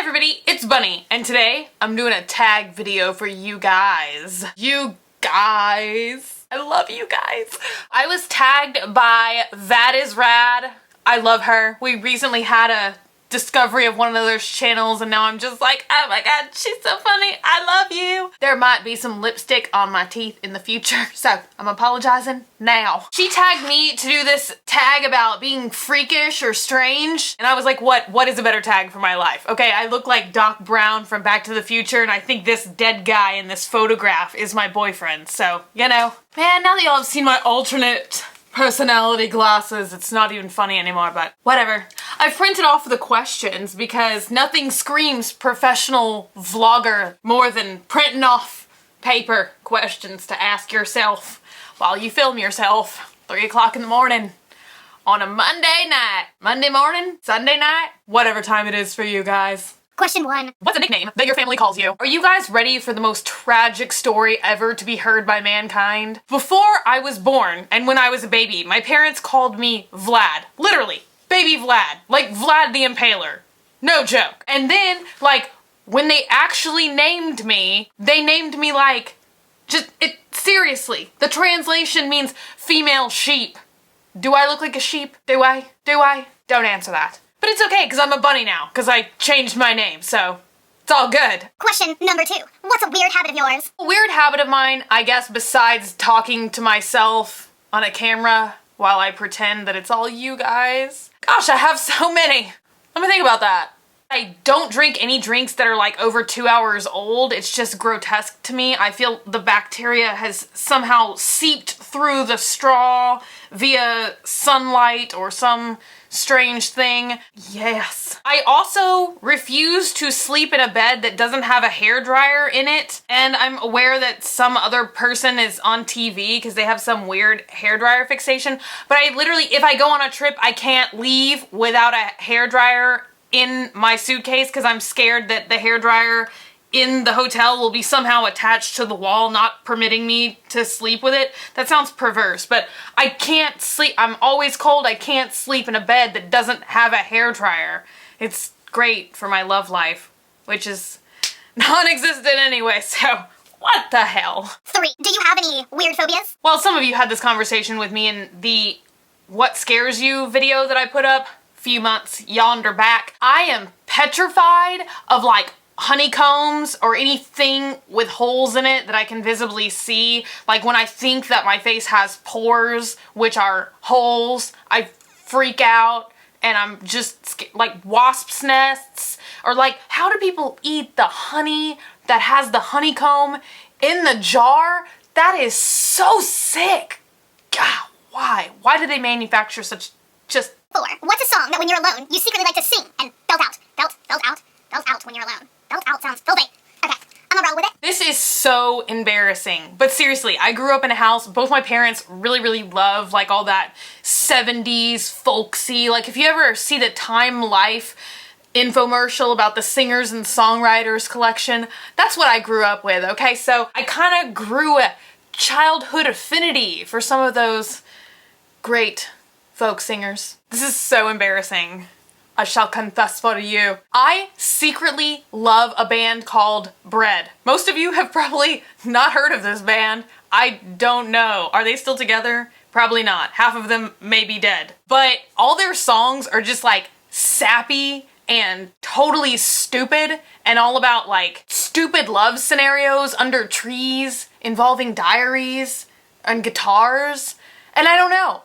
everybody, it's Bunny, and today I'm doing a tag video for you guys. You guys. I love you guys. I was tagged by That Is Rad. I love her. We recently had a discovery of one of those channels and now I'm just like, oh my god, she's so funny. I love you. There might be some lipstick on my teeth in the future, so I'm apologizing now. She tagged me to do this tag about being freakish or strange, and I was like, what is a better tag for my life? Okay, I look like Doc Brown from Back to the Future, and I think this dead guy in this photograph is my boyfriend, so, you know. Man, now that y'all have seen my alternate personality glasses, it's not even funny anymore, but whatever. I printed off the questions because nothing screams professional vlogger more than printing off paper questions to ask yourself while you film yourself 3 o'clock in the morning on a Monday night. Monday morning? Sunday night? Whatever time it is for you guys. Question 1. What's a nickname that your family calls you? Are you guys ready for the most tragic story ever to be heard by mankind? Before I was born, and when I was a baby, my parents called me Vlad. Literally. Baby Vlad. Like Vlad the Impaler. No joke. And then, like, when they actually named me, they named me like, seriously. The translation means female sheep. Do I look like a sheep? Do I? Don't answer that. But it's okay, because I'm a bunny now, because I changed my name, so it's all good. Question number 2. What's a weird habit of yours? A weird habit of mine, I guess, besides talking to myself on a camera while I pretend that it's all you guys. Gosh, I have so many. Let me think about that. I don't drink any drinks that are like over 2 hours old. It's just grotesque to me. I feel the bacteria has somehow seeped through the straw via sunlight or some strange thing. Yes. I also refuse to sleep in a bed that doesn't have a hairdryer in it, and I'm aware that some other person is on TV because they have some weird hairdryer fixation, but I literally, if I go on a trip, I can't leave without a hairdryer in my suitcase because I'm scared that the hairdryer in the hotel will be somehow attached to the wall, not permitting me to sleep with it. That sounds perverse, but I can't sleep. I'm always cold. I can't sleep in a bed that doesn't have a hairdryer. It's great for my love life, which is non-existent anyway, so what the hell? 3. Do you have any weird phobias? Well, some of you had this conversation with me in the What Scares You video that I put up a few months yonder back. I am petrified of like honeycombs or anything with holes in it that I can visibly see. Like when I think that my face has pores, which are holes, I freak out and I'm just like wasps' nests. Or like, how do people eat the honey that has the honeycomb in the jar? That is so sick. God, why? Why do they manufacture such just... 4. What's a song that when you're alone, you secretly like to sing and belt out? Belt out when you're alone. Belt out sounds filthy. Okay, I'm gonna roll with it. This is so embarrassing. But seriously, I grew up in a house, both my parents really love like all that 70s folksy. Like if you ever see the Time Life infomercial about the singers and songwriters collection, that's what I grew up with, okay? So I kind of grew a childhood affinity for some of those great folk singers. This is so embarrassing. I shall confess for you. I secretly love a band called Bread. Most of you have probably not heard of this band. I don't know. Are they still together? Probably not. Half of them may be dead. But all their songs are just like sappy and totally stupid and all about like stupid love scenarios under trees involving diaries and guitars. And I don't know.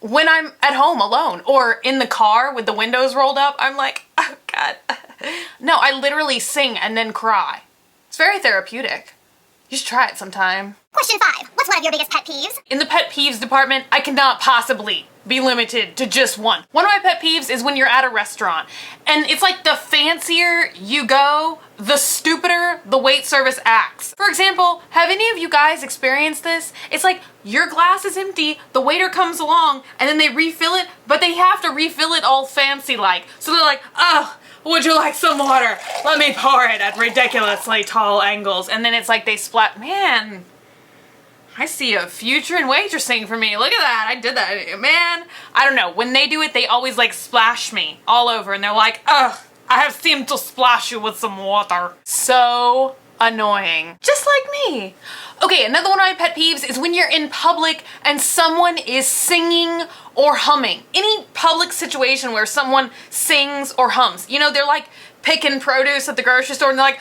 When I'm at home alone or in the car with the windows rolled up, I'm like, oh god. No, I literally sing and then cry. It's very therapeutic. You should try it sometime. Question 5. What's one of your biggest pet peeves? In the pet peeves department, I cannot possibly be limited to just one. One of my pet peeves is when you're at a restaurant and it's like the fancier you go, the stupider the wait service acts. For example, have any of you guys experienced this? It's like your glass is empty, the waiter comes along and then they refill it, but they have to refill it all fancy like. So they're like, oh, would you like some water? Let me pour it at ridiculously tall angles. And then it's like they splat, man, I see a future in waitressing for me. Look at that. I did that. Man, I don't know. When they do it, they always like splash me all over and they're like, ugh, I have seemed to splash you with some water. So annoying. Just like me. Okay, another one of my pet peeves is when you're in public and someone is singing or humming. Any public situation where someone sings or hums. You know, they're like picking produce at the grocery store and they're like,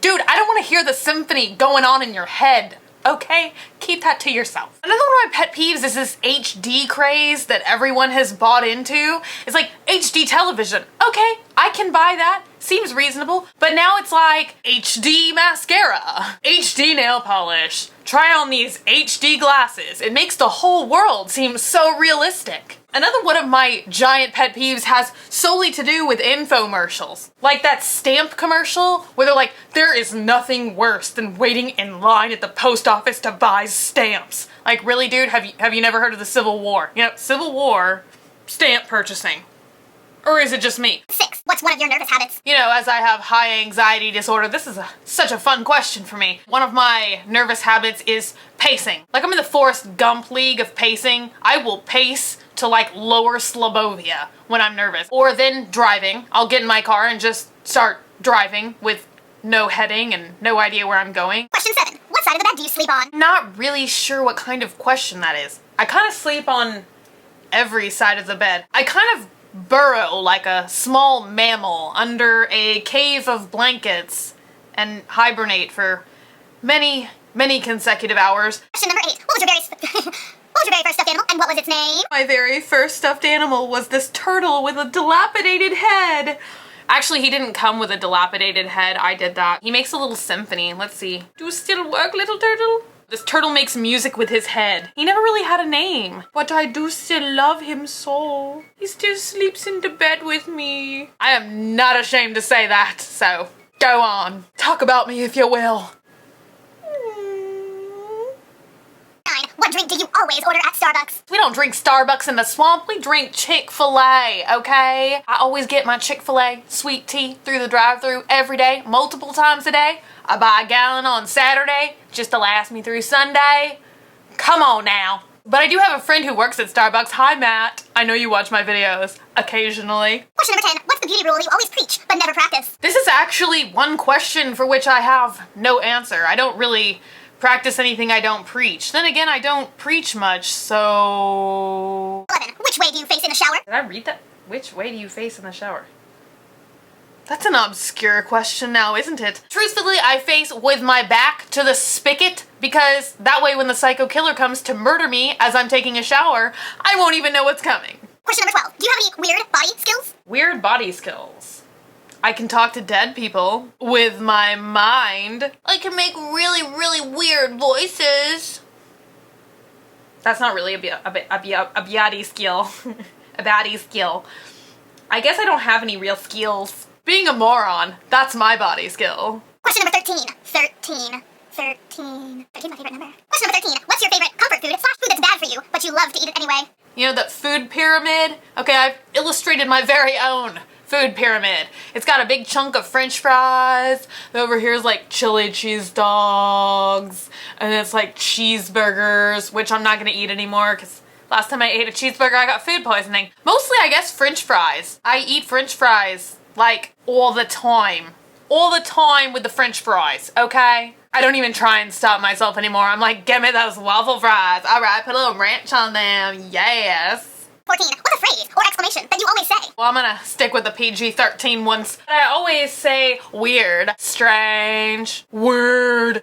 dude, I don't want to hear the symphony going on in your head. Okay, keep that to yourself. Another one of my pet peeves is this HD craze that everyone has bought into. It's like HD television. Okay, I can buy that. Seems reasonable. But now it's like HD mascara, HD nail polish. Try on these HD glasses. It makes the whole world seem so realistic. Another one of my giant pet peeves has solely to do with infomercials. Like that stamp commercial where they're like, there is nothing worse than waiting in line at the post office to buy stamps. Like, really, dude, have you never heard of the Civil War? Yep, Civil War, stamp purchasing. Or is it just me? 6. What's one of your nervous habits? You know, as I have high anxiety disorder, this is such a fun question for me. One of my nervous habits is pacing. Like, I'm in the Forrest Gump league of pacing. I will pace to like lower Slobovia when I'm nervous. Or then driving. I'll get in my car and just start driving with no heading and no idea where I'm going. Question 7. What side of the bed do you sleep on? Not really sure what kind of question that is. I kind of sleep on every side of the bed. I kind of burrow like a small mammal under a cave of blankets and hibernate for many, many consecutive hours. Question number 8. What was your very first stuffed animal and what was its name? My very first stuffed animal was this turtle with a dilapidated head. Actually, he didn't come with a dilapidated head. I did that. He makes a little symphony. Let's see. Do you still work, little turtle? This turtle makes music with his head. He never really had a name. But I do still love him so. He still sleeps in the bed with me. I am not ashamed to say that, so go on. Talk about me if you will. 9. What drink do you always order at Starbucks? We don't drink Starbucks in the swamp, we drink Chick-fil-A, okay? I always get my Chick-fil-A sweet tea through the drive-thru every day, multiple times a day. I buy a gallon on Saturday just to last me through Sunday. Come on now. But I do have a friend who works at Starbucks. Hi, Matt. I know you watch my videos occasionally. Question number 10. What's the beauty rule you always preach but never practice? This is actually one question for which I have no answer. I don't really practice anything I don't preach. Then again, I don't preach much, so... 11. Which way do you face in the shower? Did I read that? Which way do you face in the shower? That's an obscure question now, isn't it? Truthfully, I face with my back to the spigot because that way when the psycho killer comes to murder me as I'm taking a shower, I won't even know what's coming. Question number 12. Do you have any weird body skills? Weird body skills. I can talk to dead people with my mind. I can make really, really weird voices. That's not really a baddie skill. A baddie skill. I guess I don't have any real skills. Being a moron, that's my body skill. Question number 13. 13. 13. 13's my favorite number. Question number 13. What's your favorite comfort food / food that's bad for you, but you love to eat it anyway? You know that food pyramid? Okay, I've illustrated my very own food pyramid. It's got a big chunk of french fries. Over here is like chili cheese dogs. And it's like cheeseburgers, which I'm not gonna eat anymore because last time I ate a cheeseburger, I got food poisoning. Mostly, I guess, french fries. I eat french fries like all the time. All the time with the french fries, okay? I don't even try and stop myself anymore. I'm like, give me those waffle fries. All right, put a little ranch on them. Yes. 14. What's a phrase or exclamation that you always say? Well, I'm gonna stick with the PG-13 ones. I always say weird, strange, word,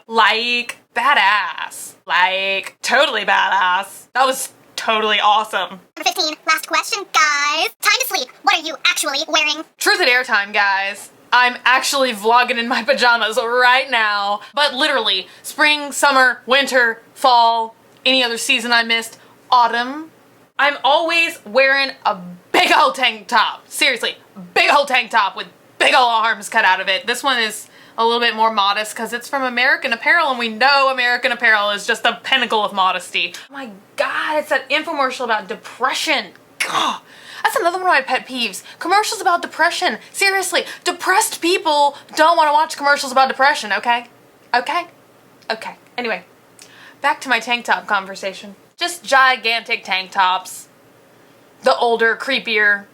like, badass, like, totally badass. That was totally awesome. Number 15. Last question, guys. Time to sleep. What are you actually wearing? Truth at airtime, guys. I'm actually vlogging in my pajamas right now. But literally, spring, summer, winter, fall, any other season I missed, autumn. I'm always wearing a big old tank top. Seriously, big old tank top with big old arms cut out of it. This one is a little bit more modest because it's from American Apparel and we know American Apparel is just the pinnacle of modesty. Oh my god, it's that infomercial about depression. God, that's another one of my pet peeves. Commercials about depression. Seriously, depressed people don't want to watch commercials about depression, okay? Okay? Okay. Anyway, back to my tank top conversation. Just gigantic tank tops. the older, creepier,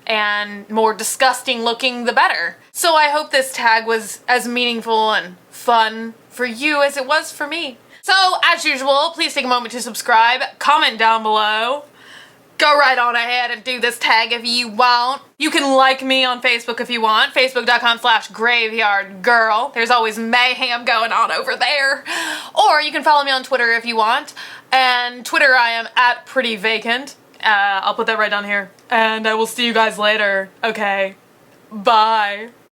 and more disgusting looking, the better. So I hope this tag was as meaningful and fun for you as it was for me. So, as usual, please take a moment to subscribe, comment down below. Go right on ahead and do this tag if you want. You can like me on Facebook if you want, facebook.com/graveyardgirl. There's always mayhem going on over there. Or you can follow me on Twitter if you want. And Twitter, I am @prettyvacant. I'll put that right down here. And I will see you guys later. Okay. Bye.